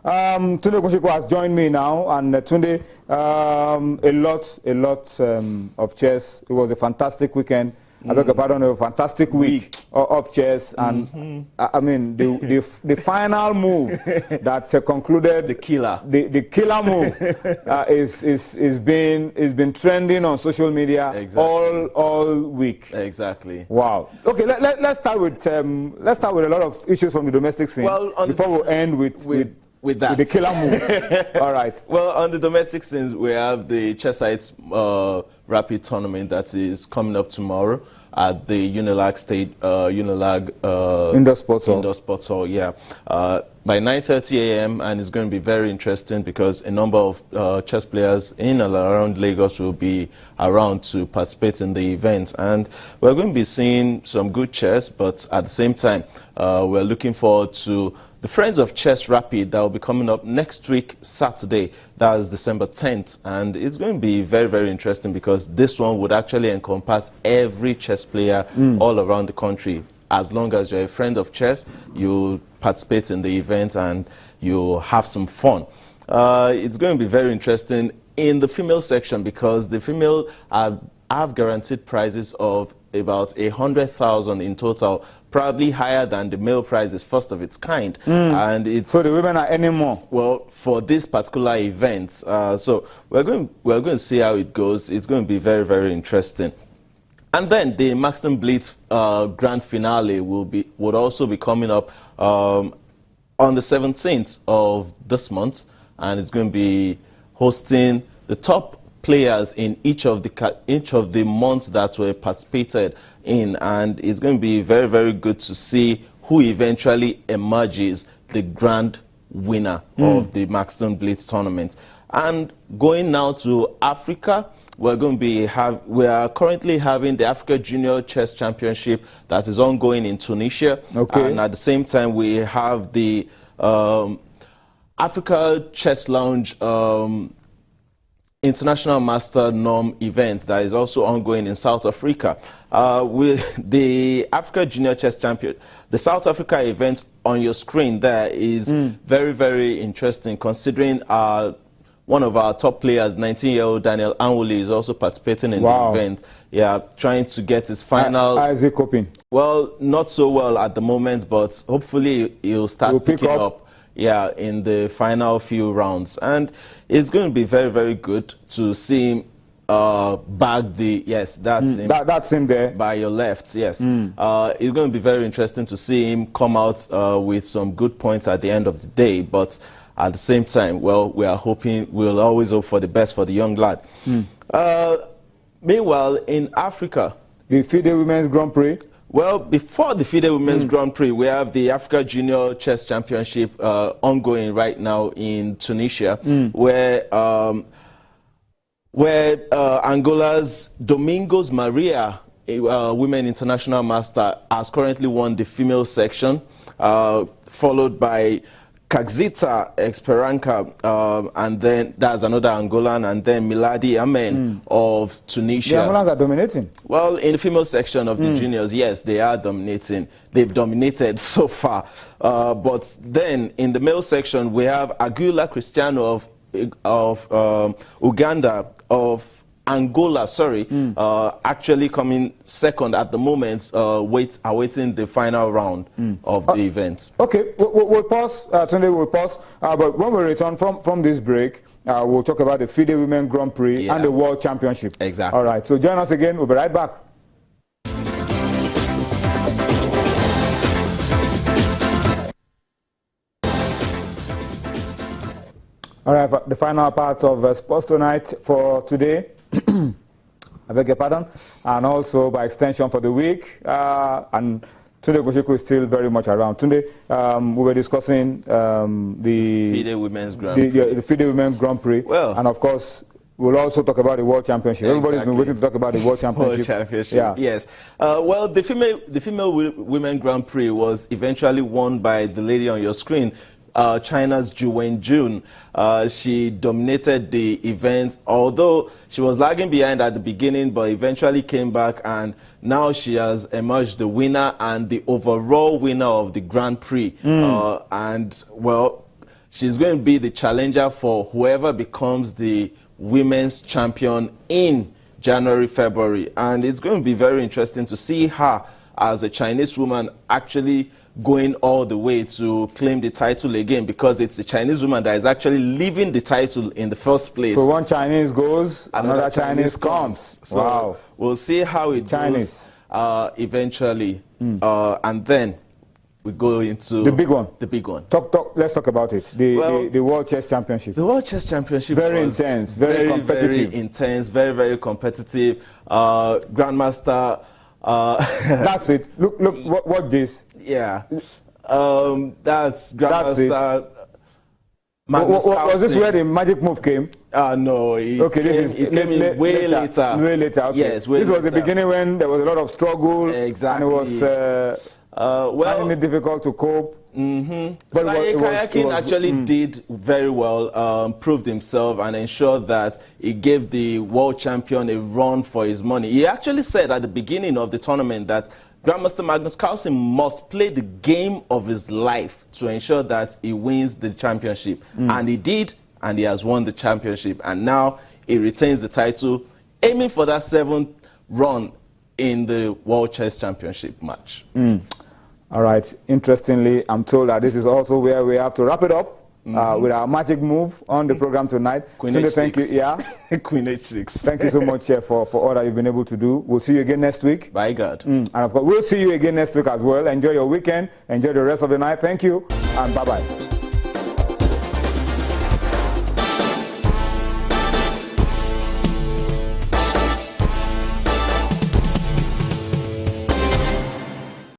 Tunde Koshiko has joined me now, and Tunde, a lot of chess. It was a fantastic weekend. I beg your pardon, a fantastic week of chess, and I mean the final move that concluded the killer. The killer move is been trending on social media all week. Exactly. Wow. Okay, let's start with a lot of issues from the domestic scene. Well, before we end with the killer move. All right. Well, on the domestic scenes, we have the Chessites Rapid tournament that is coming up tomorrow at the Unilag Indoor Sports Hall. Yeah, by 9:30 a.m. and it's going to be very interesting because a number of chess players in and around Lagos will be around to participate in the event, and we're going to be seeing some good chess. But at the same time, we're looking forward to the Friends of Chess Rapid that will be coming up next week, Saturday. That is December 10th. And it's going to be very, very interesting because this one would actually encompass every chess player all around the country. As long as you're a friend of chess, you participate in the event and you have some fun. It's going to be very interesting in the female section because the female have guaranteed prizes of about 100,000 in total, probably higher than the male prizes, first of its kind. And it's so the women are earning more. Well, for this particular event, so we're going to see how it goes. It's going to be very, very interesting. And then the Maxton Blitz grand finale would also be coming up on the 17th of this month, and it's going to be hosting the top players in each of the months that were participated in, and it's going to be very, very good to see who eventually emerges the grand winner of the Maxton Blitz tournament. And going now to Africa, we are currently having the Africa Junior Chess Championship that is ongoing in Tunisia. Okay. And at the same time, we have the Africa Chess Lounge International Master Norm event that is also ongoing in South Africa. With the Africa Junior Chess Champion, the South Africa event on your screen there is very, very interesting considering one of our top players, 19-year-old Daniel Anwuli, is also participating in the event. Yeah, trying to get his final. How is he coping? Well, not so well at the moment, but hopefully he'll start picking up. Yeah, in the final few rounds, and it's going to be very, very good to see him bag the that's him. That's him there by your left. Yes, it's going to be very interesting to see him come out with some good points at the end of the day. But at the same time, well, we'll always hope for the best for the young lad. Meanwhile, in Africa, the FIDE Women's Grand Prix. Well, before the FIDE Women's Grand Prix, we have the Africa Junior Chess Championship ongoing right now in Tunisia, where Angola's Domingos Maria, Women International Master, has currently won the female section, followed by Kaxita Esperanca, and then that's another Angolan, and then Miladi Amen of Tunisia. The Angolans are dominating. Well, in the female section of the juniors, yes, they are dominating. They've dominated so far. But then in the male section, we have Aguila Cristiano of Uganda, of Angola, actually coming second at the moment, awaiting the final round of the event. Okay, we'll pause. Tunde, we'll pause. But when we return from this break, we'll talk about the FIDE Women Grand Prix and the World Championship. Exactly. All right, so join us again. We'll be right back. All right, the final part of Sports Tonight for today. I beg your pardon, and also by extension for the week. And Tunde Koshiko is still very much around. Tunde, we were discussing the FIDE Women's Grand Prix. The FIDE Women's Grand Prix. Well, and of course, we'll also talk about the World Championship. Everybody's been waiting to talk about the World Championship. World Championship, yes. Well, the female Women Grand Prix was eventually won by the lady on your screen, China's Zhu Wenjun. She dominated the event, although she was lagging behind at the beginning, but eventually came back, and now she has emerged the winner and the overall winner of the Grand Prix. And, well, she's going to be the challenger for whoever becomes the women's champion in January, February. And it's going to be very interesting to see her as a Chinese woman actually going all the way to claim the title again, because it's a Chinese woman that is actually leaving the title in the first place. So one Chinese goes, another Chinese comes. So wow. We'll see how it goes eventually. And then we go into the big one. The big one. Let's talk about it. The World Chess Championship. The World Chess Championship very was intense, very competitive. Very intense, very competitive. Grandmaster. That's it. Look, what this. Yeah. That's Grandmaster. Was this where the magic move came? No, it came in way later. Way later, okay. Yes, way this later. was the beginning when there was a lot of struggle. Exactly. And it was finding it difficult to cope. But Kayakin actually did very well, proved himself and ensured that he gave the world champion a run for his money. He actually said at the beginning of the tournament that Grandmaster Magnus Carlsen must play the game of his life to ensure that he wins the championship. And he did, and he has won the championship. And now he retains the title, aiming for that 7th run in the World Chess Championship match. All right. Interestingly, I'm told that this is also where we have to wrap it up with our magic move on the program tonight. Queen H6. Thank you. Yeah. Queen H6. Thank you so much for all that you've been able to do. We'll see you again next week. By God. And of course, we'll see you again next week as well. Enjoy your weekend. Enjoy the rest of the night. Thank you, and bye-bye.